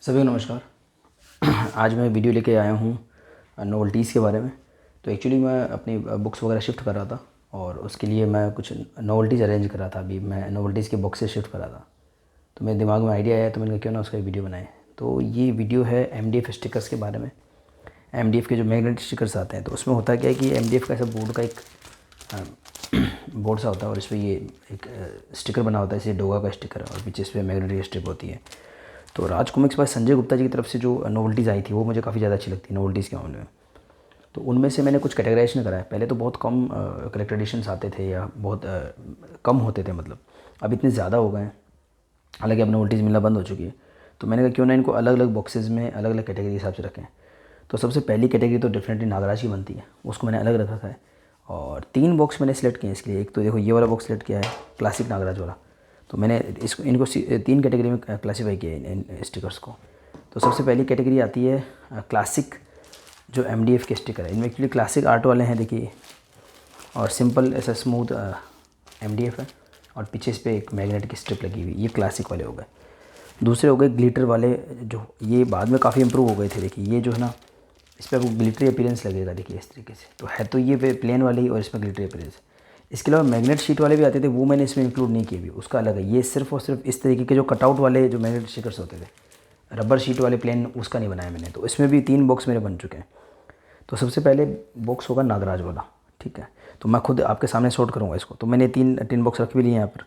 सभी को नमस्कार। आज मैं वीडियो लेके आया हूँ नोवेल्टीज़ के बारे में। तो एक्चुअली मैं अपनी बुक्स वगैरह शिफ्ट कर रहा था और उसके लिए मैं कुछ नोवेल्टीज़ अरेंज कर रहा था। अभी मैं नोवेल्टीज़ के बॉक्सेस शिफ्ट कर रहा था, तो मेरे दिमाग में आइडिया आया, तो मैंने कहा क्यों ना उसका वीडियो बनाए। तो ये वीडियो है MDF स्टिकर्स के बारे में। MDF के जो मैग्नेट स्टिकर्स आते हैं, तो उसमें होता क्या है कि MDF का ऐसा बोर्ड का एक बोर्ड सा होता है और इस पर ये एक स्टिकर बना होता है, इसे डोगा का स्टिकर, और पीछे इस पर मैग्नेट की स्ट्रिप होती है। तो राज कॉमिक्स पर संजय गुप्ता जी की तरफ से जो नोवेल्टीज़ आई थी वो मुझे काफ़ी ज़्यादा अच्छी लगती है नोवेल्टीज़ के मामले में। तो उनमें से मैंने कुछ कैटेगराइजेशन करा है। पहले तो बहुत कम कलेक्टर एडिशंस आते थे या बहुत कम होते थे, मतलब अब इतने ज़्यादा हो गए हैं, हालांकि अब नोवेल्टीज़ मिलना बंद हो चुकी है। तो मैंने कहा क्यों ना इनको अलग अलग बॉक्सेस में अलग अलग कैटेगरी के हिसाब से रखें। तो सबसे पहली कैटेगरी तो डेफिनेटली नागराज की बनती है, उसको मैंने अलग रखा है। और 3 बॉक्स मैंने सेलेक्ट किए हैं इसलिए। एक तो देखो ये वाला बॉक्स सेलेक्ट किया है, क्लासिक नागराज वाला। तो मैंने इसको इनको 3 कैटेगरी में क्लासीफाई किया है इन स्टिकर्स को। तो सबसे पहली कैटेगरी आती है क्लासिक जो MDF के स्टिकर है। इनमें एक्चुअली क्लासिक आर्ट वाले हैं, देखिए, और सिंपल ऐसा स्मूथ MDF है, और पीछे इस पर एक मैग्नेट की स्ट्रिप लगी हुई। ये क्लासिक वाले हो गए। दूसरे हो गए ग्लिटर वाले, जो ये बाद में काफ़ी इंप्रूव हो गए थे। देखिए ये जो है ना, इस पर आपको ग्लिटरी अपीयरेंस लगेगा, देखिए इस तरीके से। तो है तो ये प्लेन वाले ही, और इसमें ग्लिटरी अपीयरेंस। इसके अलावा मैग्नेट शीट वाले भी आते थे, वो मैंने इसमें इंक्लूड नहीं किए भी, उसका अलग है। ये सिर्फ और सिर्फ इस तरीके के जो कटआउट वाले जो मैग्नेट स्टिकर्स होते थे, रबर शीट वाले प्लेन, उसका नहीं बनाया मैंने। तो इसमें भी 3 बॉक्स मेरे बन चुके हैं। तो सबसे पहले बॉक्स होगा नागराज वाला, ठीक है। तो मैं खुद आपके सामने शॉर्ट करूँगा इसको। तो मैंने तीन बॉक्स रख भी लिए यहाँ पर।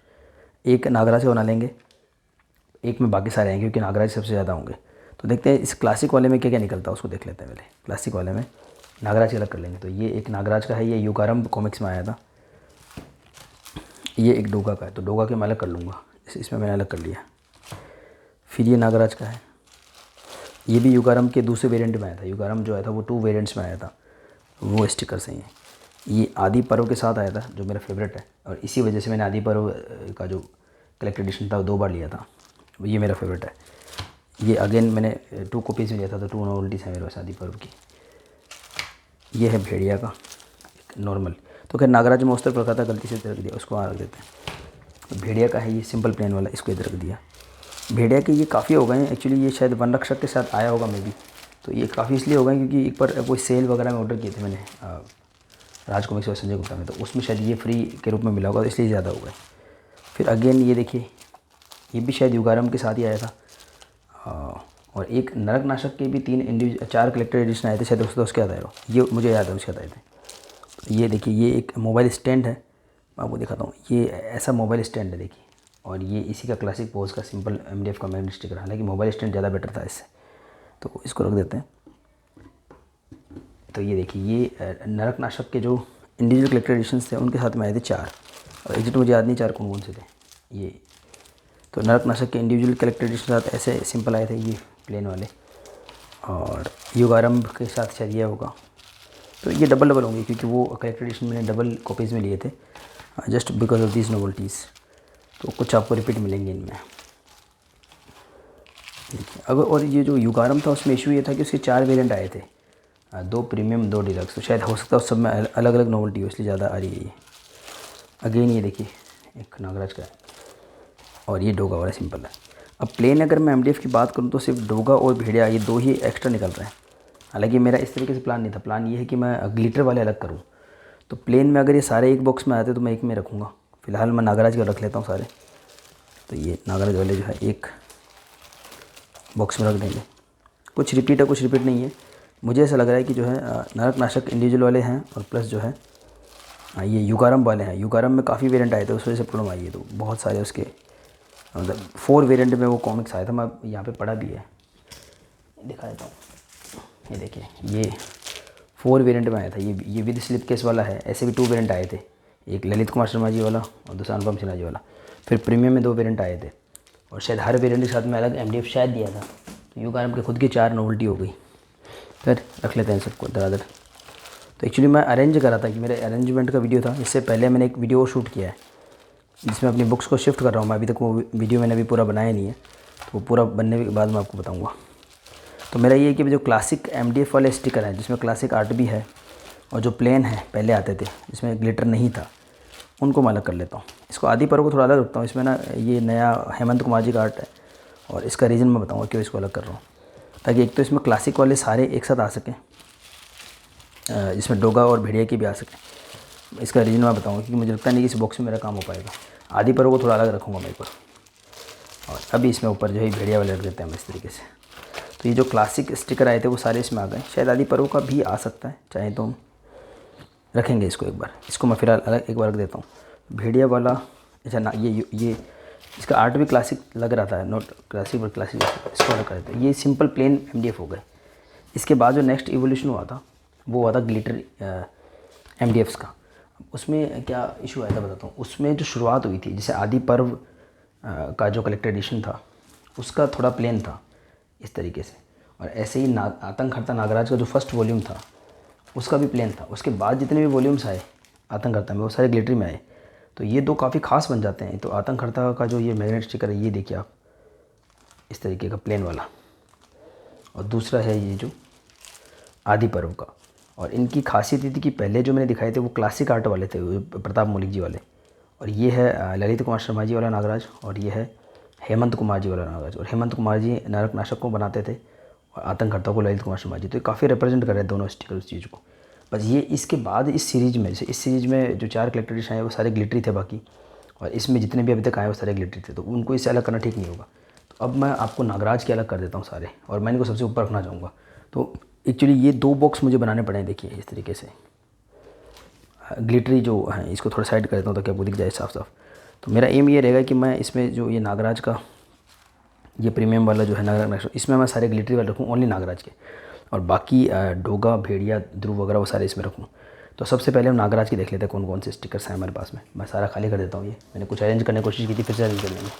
एक नागराज से बना लेंगे, एक में बाकी सारे आएंगे क्योंकि नागराज सबसे ज़्यादा होंगे। तो देखते हैं इस क्लासिक वाले में क्या क्या निकलता है, उसको देख लेते हैं पहले। क्लासिक वाले में नागराज की अलग कर लेंगे। तो ये एक नागराज का है, ये युगारंभ कॉमिक्स में आया था। ये एक डोगा का है, तो डोगा के मैं अलग कर लूँगा, इसमें मैंने अलग कर लिया। फिर ये नागराज का है, ये भी युगारंभ के दूसरे वेरिएंट में आया था। युगारंभ जो आया था वो 2 वेरिएंट्स में आया था, वो स्टिकर से ही है। ये आदि पर्व के साथ आया था, जो मेरा फेवरेट है, और इसी वजह से मैंने आदि पर्व का जो कलेक्टर एडिशन था वो 2 बार लिया था। ये मेरा फेवरेट है। ये अगेन मैंने 2 कॉपीज़ में लिया था, तो 2 नोवेल्टीज़ हैं मेरे पास आदि पर्व की। ये है भेड़िया का एक नॉर्मल। तो खैर नागराज में उस तरफ रखा था, गलती से रख दिया, उसको वहाँ रख देते हैं। तो भेड़िया का है ये सिंपल प्लेन वाला, इसको इधर रख दिया। भेड़िया के ये काफ़ी हो गए हैं एक्चुअली। ये शायद वन रक्षक के साथ आया होगा मे बी। तो ये काफ़ी इसलिए हो गए क्योंकि एक बार कोई सेल वगैरह में ऑर्डर किए थे मैंने राज कॉमिक्स और संजय गुप्ता में, तो उसमें शायद ये फ्री के रूप में मिला होगा, तो इसलिए ज़्यादा हो गए। फिर अगेन ये देखिए, ये भी शायद युगारंभ के साथ ही आया था। और एक नरक नाशक के भी 4 कलेक्टर एडिशन आए थे शायद, उसके याद आएगा, ये मुझे याद है उसके याद आए थे। तो ये देखिए, ये एक मोबाइल स्टैंड है, मैं आपको दिखाता हूँ। ये ऐसा मोबाइल स्टैंड है देखिए, और ये इसी का क्लासिक पोज का सिंपल MDF का मैग्नेट स्टिकर। हालांकि मोबाइल स्टैंड ज़्यादा बेटर था इससे, तो इसको रख देते हैं। तो ये देखिए, ये नरक नाशक के जो इंडिविजुअल कलेक्टर एडिशंस थे उनके साथ में आए थे 4, और एग्जिट मुझे याद नहीं 4 कौन कौन से थे। ये तो नरक नाशक के इंडिविजुअल कलेक्टर एडिशन के साथ ऐसे सिंपल आए थे, ये प्लेन वाले। और युगारंभ के साथ शायद ये होगा। तो ये डबल होंगे क्योंकि वो कलेक्टर एडिशन मैंने डबल कॉपीज़ में लिए थे, जस्ट बिकॉज ऑफ दिस नोवेल्टीज़। तो कुछ आपको रिपीट मिलेंगे इनमें, देखिए। अगर और ये जो युगारंभ था उसमें इशू ये था कि उसके 4 वेरिएंट आए थे, 2 प्रीमियम 2 डिलक्स। तो शायद हो सकता है उस सब में अलग अलग नोवेल्टी हो, इसलिए ज़्यादा आ रही है ये। अगेन ये देखिए, एक नागराज का है, और ये डोगा वाला सिंपल है। अब प्लेन अगर मैं MDF की बात करूँ तो सिर्फ डोगा और भेड़िया ये 2 ही एक्स्ट्रा निकल रहे हैं। हालांकि मेरा इस तरीके से प्लान नहीं था। प्लान ये है कि मैं ग्लिटर वाले अलग करूँ। तो प्लेन में अगर ये सारे एक बॉक्स में आते तो मैं एक में रखूँगा। फ़िलहाल मैं नागराज का रख लेता हूँ सारे। तो ये नागराज वाले जो है एक बॉक्स में रख देंगे। कुछ रिपीट है, कुछ रिपीट नहीं है। मुझे ऐसा लग रहा है कि जो है नरक नाशक इंडिविजुअल वाले हैं, और प्लस जो है ये युगारंभ वाले हैं। युगारंभ में काफ़ी वेरिएंट आए थे, उस वजह से प्रॉब्लम आई है। तो बहुत सारे उसके मतलब 4 वेरिएंट में वो कॉमिक्स आया था, मैं यहाँ पे पढ़ा भी है, दिखा देता हूँ। ये देखिए, ये 4 वेरिएंट में आया था। ये विद स्लिप केस वाला है। ऐसे भी 2 वेरिएंट आए थे, एक ललित कुमार शर्मा जी वाला और दूसरा अनुपम सिन्हा जी वाला। फिर प्रीमियम में 2 वेरिएंट आए थे, और शायद हर वेरिएंट के साथ में अलग MDF शायद दिया था। तो युगारंभ के खुद की 4 नोवेल्टी हो गई। फिर रख लेते हैं सबको दरादर। तो एक्चुअली मैं अरेंज कर रहा था कि मेरे अरेंजमेंट का वीडियो था। इससे पहले मैंने एक वीडियो शूट किया है जिसमें अपनी बुक्स को शिफ्ट कर रहा हूँ मैं। अभी तक वो वीडियो मैंने अभी पूरा बनाया नहीं है, तो वो पूरा बनने के बाद मैं आपको बताऊँगा। तो मेरा ये है कि जो क्लासिक MDF वाले स्टिकर हैं, जिसमें क्लासिक आर्ट भी है, और जो प्लेन है पहले आते थे जिसमें ग्लिटर नहीं था, उनको मैं अलग कर लेता हूँ। इसको आदि पर्व को थोड़ा अलग रखता हूँ। इसमें ना ये नया हेमंत कुमार जी का आर्ट है, और इसका रीज़न मैं बताऊँगा क्यों इसको अलग कर रहा हूँ, ताकि एक तो इसमें क्लासिक वाले सारे एक साथ आ सकें, जिसमें डोगा और भेड़िया की भी आ सकें। इसका रीज़न मैं बताऊँगा क्योंकि मुझे लगता नहीं कि इस बॉक्स में मेरा काम हो पाएगा। आदि पर्व को थोड़ा अलग रखूँगा मैं एक बार, और अभी इसमें ऊपर जो है भेड़िया वाले रख देते हैं हम इस तरीके से। तो ये जो क्लासिक स्टिकर आए थे वो सारे इसमें आ गए। शायद आदि पर्व का भी आ सकता है, चाहे तो हम रखेंगे इसको एक बार। इसको मैं फिलहाल अलग एक बार रख देता हूँ। भेड़िया वाला, अच्छा ना, ये इसका आर्ट भी क्लासिक लग रहा था, नॉट क्लासिक बट क्लासिक, इसको अलग कर देते हैं। ये सिंपल प्लेन MDF हो गए। इसके बाद जो नेक्स्ट इवोल्यूशन हुआ था वो हुआ था ग्लिटर MDFs का। उसमें क्या इशू आया था बताता हूँ। उसमें जो शुरुआत हुई थी, जैसे आदि पर्व का जो कलेक्टर एडिशन था उसका थोड़ा प्लेन था इस तरीके से, और ऐसे ही आतंक हर्ता नागराज का जो फर्स्ट वॉल्यूम था उसका भी प्लेन था। उसके बाद जितने भी वॉल्यूम्स आए आतंक हर्ता में वो सारे ग्लिटरी में आए, तो ये दो काफ़ी खास बन जाते हैं। तो आतंक हर्ता का जो ये मैग्नेट स्टिकर है ये देखिए आप, इस तरीके का प्लेन वाला, और दूसरा है ये जो आदि पर्व का। और इनकी खासियत ये थी कि पहले जो मैंने दिखाए थे वो क्लासिक आर्ट वाले थे, प्रताप मौलिक जी वाले, और ये है ललित कुमार शर्मा जी वाला नागराज, और ये है हेमंत कुमार जी वाला नागराज। और हेमंत कुमार जी नरक नाशक को बनाते थे और आतंक हर्ता को ललित कुमार शर्मा जी। तो ये काफ़ी रिप्रेजेंट कर रहे हैं दोनों स्टिकर उस चीज़ को। बस ये इसके बाद इस सीरीज़ में, जैसे इस सीरीज़ में जो 4 कलेक्टर एडिशन आए वो सारे ग्लिटरी थे बाकी, और इसमें जितने भी अभी तक आए वो सारे ग्लिटरी थे, तो उनको इससे अलग करना ठीक नहीं होगा। तो अब मैं आपको नागराज के अलग कर देता हूँ सारे, और मैं इनको सबसे ऊपर रखना चाहूँगा। तो एक्चुअली ये 2 बॉक्स मुझे बनाने पड़े हैं, देखिए इस तरीके से। ग्लिटरी जो है इसको थोड़ा साइड कर देता हूँ ताकि आपको दिख जाए साफ साफ। तो मेरा एम ये रहेगा कि मैं इसमें जो ये नागराज का ये प्रीमियम वाला जो है नागराज नक्शा, इसमें मैं सारे ग्लिटरी वाले रखूँ, ओनली नागराज के, और बाकी डोगा भेड़िया ध्रुव वगैरह वो सारे इसमें रखूँ। तो सबसे पहले हम नागराज की देख लेते हैं कौन कौन से स्टिकर्स हैं हमारे पास में। मैं सारा खाली कर देता हूँ, ये मैंने कुछ अरेंज करने की कोशिश की थी, फिर से अरेंज कर लेंगे।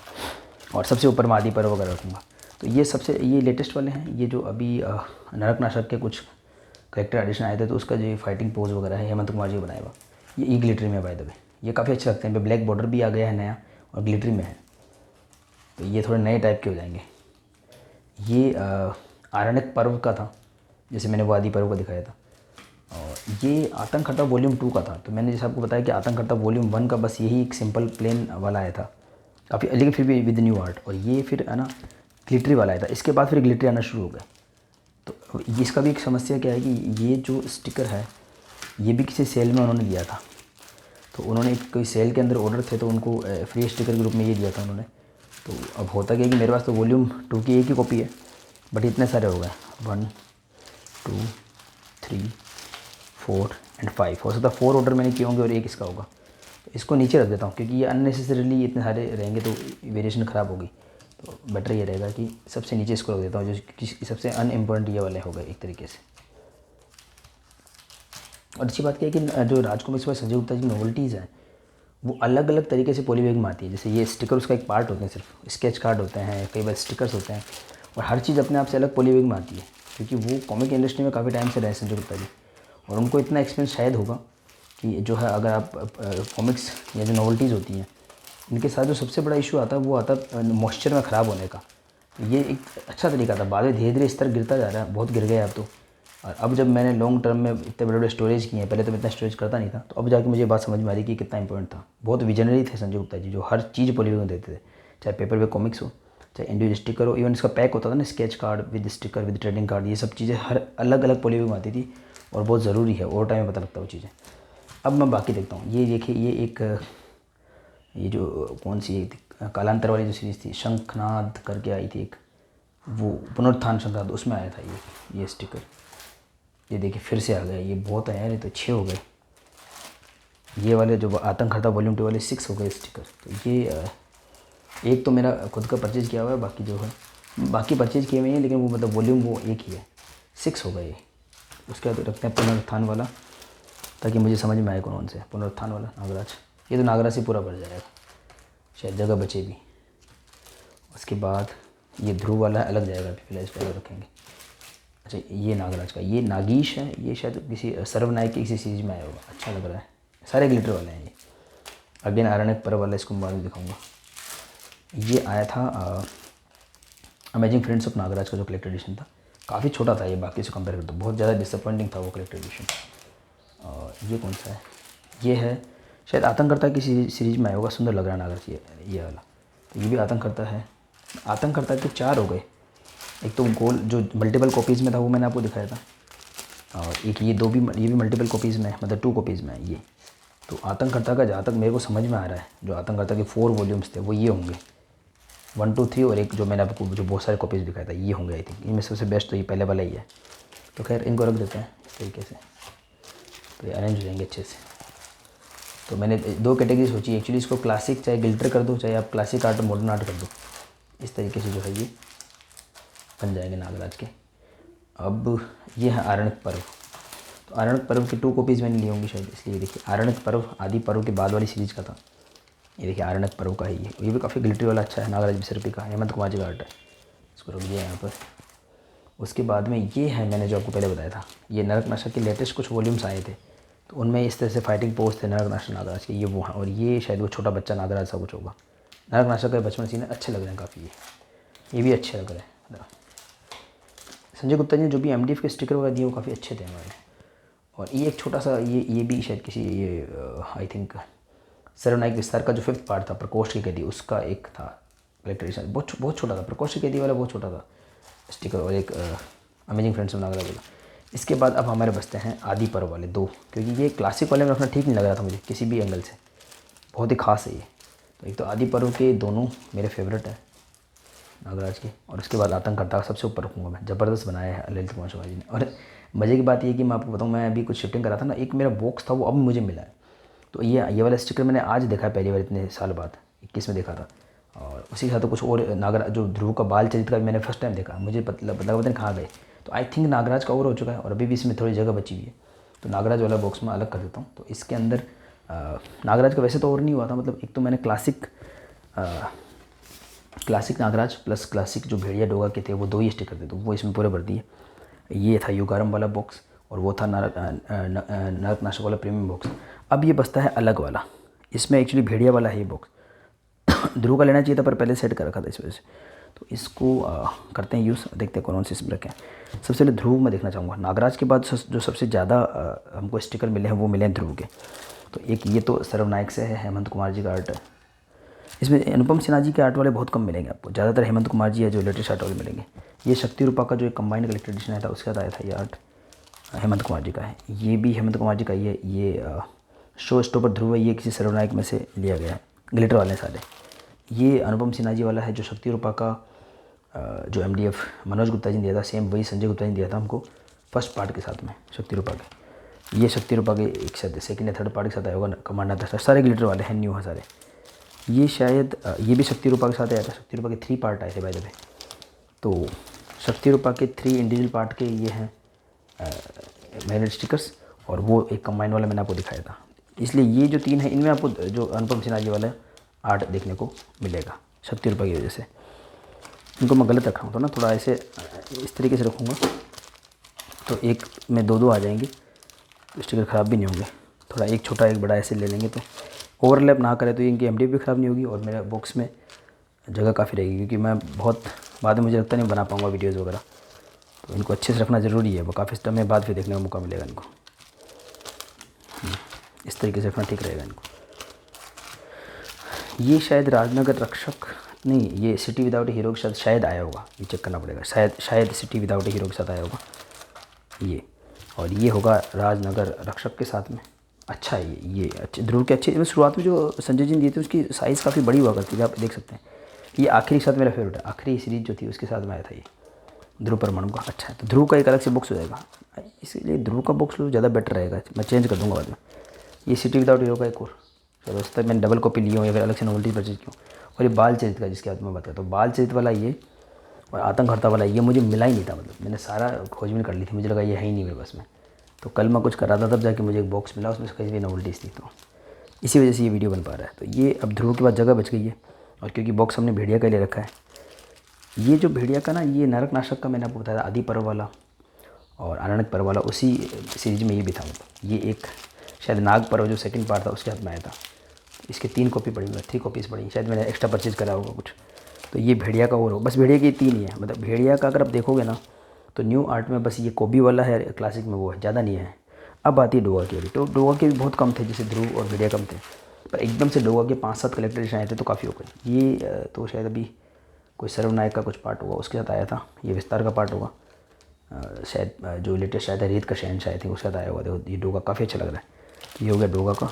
और सबसे ऊपर मैं आदि पर्व वगैरह रखूँगा। तो ये सबसे ये लेटेस्ट वाले हैं। ये जो अभी नरक नाशक के कुछ करेक्टर एडिशन आए थे तो उसका जो फाइटिंग पोज वगैरह है हेमंत कुमार जी बनाया हुआ, ये ई ग्लिटरी में बाय द वे, ये काफ़ी अच्छे लगते हैं। ब्लैक बॉर्डर भी आ गया है नया और ग्लिटरी में है, तो ये थोड़े नए टाइप के हो जाएंगे। ये आरण्यक पर्व का था, जैसे मैंने वो आदि पर्व का दिखाया था, और ये आतंक हर्ता वॉल्यूम 2 का था। तो मैंने जैसे आपको बताया कि आतंक हर्ता वॉल्यूम 1 का बस यही एक सिंपल प्लेन वाला आया था काफ़ी, लेकिन फिर भी विद न्यू आर्ट, और ये फिर है ना ग्लिटरी वाला आया था। इसके बाद फिर ग्लिटरी आना शुरू हो गए। तो इसका भी एक समस्या क्या है कि ये जो स्टिकर है ये भी किसी सेल में उन्होंने लिया था, तो उन्होंने कोई सेल के अंदर ऑर्डर थे तो उनको फ्री स्टिकर के रूप में ये दिया था उन्होंने। तो अब होता क्या है कि मेरे पास तो वॉल्यूम 2 की एक ही कॉपी है, बट इतने सारे हो गए, 1 2 3 4 एंड 5, हो सकता है 4 ऑर्डर मैंने किए होंगे और एक इसका होगा। तो इसको नीचे रख देता हूँ क्योंकि ये अननेसेसरीली इतने सारे रहेंगे तो वेरिएशन ख़राब होगी। तो बेटर ये रहेगा कि सबसे नीचे इसको रख देता हूँ, जो सबसे अनइम्पोर्टेंट ये वाले हो गए एक तरीके से। और अच्छी बात क्या है कि जो राजकुमार में संजय गुप्ता जी नोवेल्टीज़ हैं वो अलग अलग तरीके से पॉलीबैग में आती है। जैसे ये स्टिकर उसका एक पार्ट होते हैं, सिर्फ स्केच कार्ड होते हैं, कई बार स्टिकर्स होते हैं, और हर चीज़ अपने आप से अलग पॉलीबैग में आती है, क्योंकि वो कॉमिक इंडस्ट्री में काफ़ी टाइम से रहे संजय गुप्ता जी, और उनको इतना एक्सपीरियंस शायद होगा कि जो है अगर आप कॉमिक्स या जो नॉवेल्टीज़ होती हैं इनके साथ जो सबसे बड़ा इशू आता है वो आता है मॉइस्चर में ख़राब होने का। तो ये एक अच्छा तरीका था, बाद में धीरे धीरे स्तर गिरता जा रहा है, बहुत गिर गया अब तो। और अब जब मैंने लॉन्ग टर्म में इतने बड़े बड़े स्टोरेज किए हैं, पहले तो मैं इतना स्टोरेज करता नहीं था, तो अब जाके मुझे बात समझ में आ रही कि कितना इंपॉर्टेंट था। बहुत विजनरी थे संजय गुप्ता जी, जो हर चीज़ पॉलीबैग में देते थे, चाहे पेपर पे कॉमिक्स हो, चाहे इंडिविजुअल स्टिकर हो, इवन इसका पैक होता था ना, sketch card with sticker with trading card, ये सब चीज़ें हर अलग अलग पॉलीबैग में आती थी, और बहुत ज़रूरी है, और टाइम में पता लगता है वो चीज़ें। अब मैं बाकी देखता हूँ। ये देखिए, ये एक ये जो कौन सी एक कालांतर वाली जो सीरीज़ थी, शंखनाद करके आई थी एक, वो पुनरुत्थान शंखनाद, उसमें आया था ये स्टिकर। ये देखिए फिर से आ गया, ये बहुत आया है, तो 6 हो गए। ये वाले जो आतंक हर्ता वॉल्यूम 2 वाले 6 हो गए स्टिकर। तो ये एक तो मेरा खुद का परचेज़ किया हुआ है, बाकी जो है बाकी परचेज़ किए हुए हैं, लेकिन वो मतलब वॉल्यूम वो एक ही है, 6 हो गए ये। उसके बाद रखते हैं पुनरुत्थान वाला, ताकि मुझे समझ में आए कौन से पुनरुत्थान वाला नागराज। ये तो नागराज से पूरा भर जाएगा, शायद जगह बचे भी। उसके बाद ये ध्रुव वाला अलग जाएगा, फिलहाल इस पर अलग रखेंगे। अच्छा, ये नागराज का, ये नागीश है, ये शायद किसी सर्वनायक की किसी सीरीज में आया होगा, अच्छा लग रहा है। सारे ग्लिटर वाले हैं ये। अगेन आरण्यक पर्व वाला, इसको मैं बाद में दिखाऊंगा। ये आया था अमेजिंग फ्रेंड्स ऑफ नागराज का जो कलेक्टर एडिशन था, काफ़ी छोटा था ये बाकी से कंपेयर करते, बहुत ज़्यादा डिसअपॉइंटिंग था वो कलेक्टर एडिशन। और ये कौन सा है, ये है शायद आतंक करता किसी सीरीज में आया होगा, सुंदर लग रहा है नागराज ये वाला। तो ये भी आतंक करता है, आतंककर्ता के 4 हो गए। एक तो गोल जो मल्टीपल कॉपीज़ में था वो मैंने आपको दिखाया था, और एक ये ये भी मल्टीपल कॉपीज़ में है, मतलब 2 कॉपीज़ में है ये। तो आतंककर्ता का जहाँ तक मेरे को समझ में आ रहा है, जो आतंककर्ता के 4 वॉल्यूम्स थे वो ये होंगे, 1 2 3, और एक जो मैंने आपको जो बहुत सारे कॉपीज़ दिखाया था ये होंगे आई थिंक। इनमें सबसे बेस्ट तो ये पहले वाला ही है। तो खैर इनको रख देते हैं इस तरीके से, तो ये अरेंज हो जाएंगे अच्छे से। तो मैंने 2 कैटेगरी सोची एक्चुअली, इसको क्लासिक चाहे गिल्टर कर दो, चाहे आप क्लासिक आर्ट मॉडर्न आर्ट कर दो, इस तरीके से जो है ये बन जाएंगे नागराज के। अब ये है आरण्यक पर्व। तो आरण्यक पर्व की 2 कॉपीज़ मैंने ली होंगी शायद, इसलिए देखिए आरण्यक पर्व आदि पर्व के बाद वाली सीरीज़ का था। ये देखिए आरण्यक पर्व का है ये भी काफ़ी ग्लिटरी वाला अच्छा है, नागराज बिसरपी का, हेमंत कुमार जी का आर्ट है। इसको रख दिया यहाँ पर। उसके बाद में ये है, मैंने जो आपको पहले बताया था, ये नरक के लेटेस्ट कुछ वॉल्यूम्स आए थे, तो उनमें इस तरह से फाइटिंग पोज थे नरक नागराज के, ये वो हैं। और ये शायद वो छोटा बच्चा नागराज सा कुछ होगा। नरक का बचपन सीन अच्छे लग रहे हैं काफ़ी, ये भी अच्छे लग रहे हैं। संजय गुप्ता जी ने जो भी MDF के स्टिकर वगैरह दिए वो काफ़ी अच्छे थे हमारे। और ये एक छोटा सा ये भी शायद किसी ये आई थिंक सर्वनायक विस्तार का जो 5th पार्ट था प्रकोष्ठ के कैदी, उसका एक था कलेक्टर एडिशन, बहुत छोटा था, प्रकोष्ठ के कैदी वाला बहुत छोटा था स्टिकर, और एक अमेजिंग फ्रेंड्स नागरा वाला। इसके बाद अब हमारे बचते हैं आदि पर्व वाले 2, क्योंकि ये क्लासिक वाले में रखना ठीक नहीं लग रहा था मुझे किसी भी एंगल से, बहुत ही खास है ये। तो एक तो आदि पर्व के दोनों मेरे फेवरेट है नागराज के, और उसके बाद आतंककर्ता सबसे ऊपर रखूँगा मैं, ज़बरदस्त बनाया है ललित कुमार शर्मा जी ने। और मज़े की बात ये है कि मैं आपको बताऊँ, मैं अभी कुछ शिफ्टिंग करा था ना, एक मेरा बॉक्स था वो अब मुझे मिला है। तो ये वाला स्टिकर मैंने आज देखा है पहली बार इतने साल बाद, 21 में देखा था। और उसी के साथ तो कुछ और नागराज जो ध्रुव का बाल चरित्र का भी मैंने फर्स्ट टाइम देखा, मुझे पता नहीं कहाँ गए। तो आई थिंक नागराज का और हो चुका है, और अभी भी इसमें थोड़ी जगह बची हुई है, तो नागराज वाला बॉक्स में अलग कर देता हूँ। तो इसके अंदर नागराज का वैसे तो और नहीं हुआ था, मतलब एक तो मैंने क्लासिक नागराज प्लस क्लासिक जो भेड़िया डोगा के थे वो 2 ही स्टिकर थे, तो वो इसमें पूरे भर दिए। ये था युगारम वाला बॉक्स, और वो था नरक नाशक वाला प्रीमियम बॉक्स। अब ये बचता है अलग वाला, इसमें एक्चुअली भेड़िया वाला है ये बॉक्स। ध्रुव का लेना चाहिए था पर पहले सेट कर रखा था इस वजह से। तो इसको करते हैं यूज़, देखते हैं कौन से इसमें रखें। सबसे पहले ध्रुव में देखना चाहूँगा। नागराज के बाद जो सबसे ज़्यादा हमको स्टिकर मिले हैं वो मिले हैं ध्रुव के। तो एक ये तो सर्वनायक से है, हेमंत कुमार जी का आर्ट है। इसमें अनुपम सिन्हा जी के आर्ट वाले बहुत कम मिलेंगे आपको, ज़्यादातर हेमंत कुमार जी है जो लेटेस्ट आर्ट वाले मिलेंगे। ये शक्ति रूपा का जो एक कंबाइंड कलेक्टर एडिशन आया था उसके साथ आया था ये आर्ट, हेमंत कुमार जी का है। ये भी हेमंत कुमार जी का ये शो स्टॉपर ध्रुव है, ये किसी सर्वनायक में से लिया गया है, ग्लिटर वाले सारे। ये अनुपम सिन्हा जी वाला है जो शक्ति रूपा का जो MDF मनोज गुप्ता जी ने दिया था, सेम वही संजय गुप्ता जी ने दिया था हमको फर्स्ट पार्ट के साथ में शक्ति रूपा के। ये शक्ति रूपा के एक साथ सेकेंड या थर्ड पार्ट के साथ आया होगा, कमांडर था, सारे ग्लिटर वाले हैं, न्यू हैं सारे। ये शायद ये भी शक्ति रूपा के साथ आया था, शक्ति रूपा के 3 पार्ट आए थे बाय द वे। तो शक्ति रूपा के 3 इंडिविजुअल पार्ट के ये हैं मैग्नेट स्टिकर्स, और वो एक कंबाइन वाला मैंने आपको दिखाया था। इसलिए ये जो 3 है इनमें आपको जो अनुपम सिन्हा जी वाला आर्ट देखने को मिलेगा शक्ति रूपा की वजह से। इनको मैं गलत रख रहा हूँ तो ना, थोड़ा ऐसे इस तरीके से रखूँगा तो एक में 2 आ जाएंगे, स्टिकर ख़राब भी नहीं होंगे। थोड़ा एक छोटा एक बड़ा ऐसे ले लेंगे तो ओवरलैप ना करे, तो इनकी MDF भी ख़राब नहीं होगी, और मेरे बॉक्स में जगह काफ़ी रहेगी, क्योंकि मैं बहुत बाद में मुझे लगता नहीं बना पाऊँगा वीडियोज़ वगैरह। तो इनको अच्छे से रखना ज़रूरी है, वो काफ़ी समय बाद फिर देखने का मौका मिलेगा इनको। इस तरीके से रखना ठीक रहेगा इनको। ये शायद राजनगर रक्षक नहीं, ये सिटी विदाउट हीरो के साथ शायद आया होगा, ये चेक करना पड़ेगा, शायद सिटी विदाउट हीरो के साथ आया होगा ये। और ये होगा राजनगर रक्षक के साथ में। अच्छा है ये अच्छे ध्रुव के अच्छे, शुरुआत में जो संजय जी ने दिए थे उसकी साइज़ काफ़ी बड़ी हुआ करती थी, आप देख सकते हैं। ये आखिरी के साथ मेरा फेवरेट है, आखिरी सीरीज़ जो थी उसके साथ में आया था ये ध्रुव परमाणु का। अच्छा है, तो ध्रुव का एक अलग से बॉक्स हो जाएगा, इसलिए ध्रुव का बॉक्स लो ज़्यादा बेटर रहेगा, मैं चेंज कर दूँगा बाद में। ये सिटी विदाउट हीरो का एक और, चलो उस तक मैंने डबल कॉपी ली हूँ या फिर अलग से नोवेल्टी परचेज की हूँ। और ये बाल चरित्र का जिसके बाद मैं बात करता हूँ, बाल चरित्र वाला ये और आतंककर्ता वाला ये मुझे मिला ही नहीं था, मतलब मैंने सारा खोजबीन कर ली थी, मुझे लगा ये है ही नहीं मेरे बस में। तो कल मैं कुछ कर रहा था तब जाके मुझे एक बॉक्स मिला, उसमें कहीं भी नोवेल्टीज़ थी, तो इसी वजह से ये वीडियो बन पा रहा है। तो ये अब ध्रुव के बाद जगह बच गई है, और क्योंकि बॉक्स हमने भेड़िया का ले रखा है। ये जो भेड़िया का ना, ये नरक नाशक का मैंने आपको बताया था, आदि पर्व वाला और आरण्यक पर्व वाला, उसी सीरीज में ये भी था। मतलब ये एक शायद नाग पर्व जो सेकंड पार्ट था उसके हाथ में आया था। इसके 3 कॉपी पड़ी हुई है, 3 कॉपीज़ पड़ी, शायद मैंने एक्स्ट्रा परचेज़ करा होगा कुछ। तो ये भेड़िया का और हो, बस भेड़िया के 3 ही है। मतलब भेड़िया का अगर आप देखोगे ना तो न्यू आर्ट में बस ये कोबी वाला है, क्लासिक में वो है, ज़्यादा नहीं है। अब आती है डोगा की अभी, तो डोगा के भी बहुत कम थे, जैसे ध्रुव और भेड़िया कम थे, पर एकदम से डोगा के 5-7 कलेक्टर एडिशन आए थे तो काफ़ी हो गए। ये तो शायद अभी कोई सर्वनायक का कुछ पार्ट होगा उसके साथ आया था। ये विस्तार का पार्ट होगा, शायद जो लेटेस्ट शायद है रेत का शहंशाह थे उसके साथ आया हुआ। देखो ये डोगा काफ़ी अच्छा लग रहा है। ये हो गया डोगा का,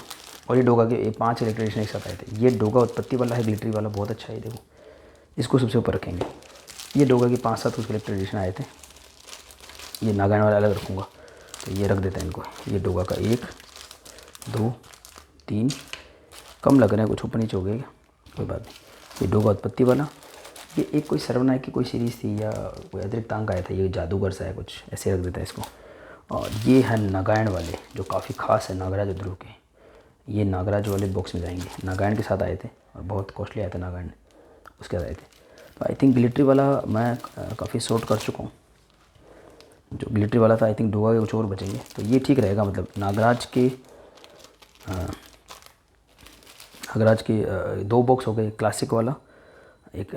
और ये डोगा के 5 इलेक्ट्रिशियन एक साथ आए थे। ये डोगा उत्पत्ति वाला है, ग्लिटरी वाला बहुत अच्छा है। देखो इसको सबसे ऊपर रखेंगे। ये डोगा के 5-7 कुछ इलेक्ट्रिशियन आए थे। ये नागायण वाला अलग रखूँगा, तो ये रख देते हैं इनको। ये डोगा का 1 2 3 कम लग रहे हैं, कुछ ऊपर नीचे हो गया क्या, कोई बात नहीं। ये डोगा उत्पत्ति वाला, ये एक कोई सर्वनायक की कोई सीरीज़ थी या कोई अतिरिक्त अंक आया था, ये जादूगर सा है कुछ, ऐसे रख देता है इसको। और ये है नागायण वाले जो काफ़ी ख़ास है, नागराज ध्रुव के। ये नागराज वाले बॉक्स में जाएंगे, नागायण के साथ आए थे और बहुत कॉस्टली आया था नागायण, उसके साथ आए थे। तो आई थिंक ग्लिटरी वाला मैं काफ़ी सॉर्ट कर चुका हूँ। जो ग्लिटरी वाला था आई थिंक डोगा के कुछ और बचेंगे, तो ये ठीक रहेगा। मतलब नागराज के 2 बॉक्स हो गए, क्लासिक वाला, एक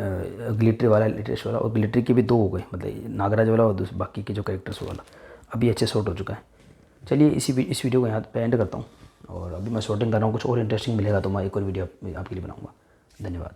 ग्लिटरी वाला, लेटेस्ट वाला, और ग्लिटरी के भी 2 हो गए, मतलब नागराज वाला और बाकी के जो कैरेक्टर्स वाला। अभी अच्छे सॉर्ट हो चुका है। चलिए इस वीडियो को यहाँ पे एंड करता हूँ, और अभी मैं शॉर्टिंग कर रहा हूँ। कुछ और इंटरेस्टिंग मिलेगा तो मैं एक और वीडियो आपके लिए बनाऊँगा। धन्यवाद।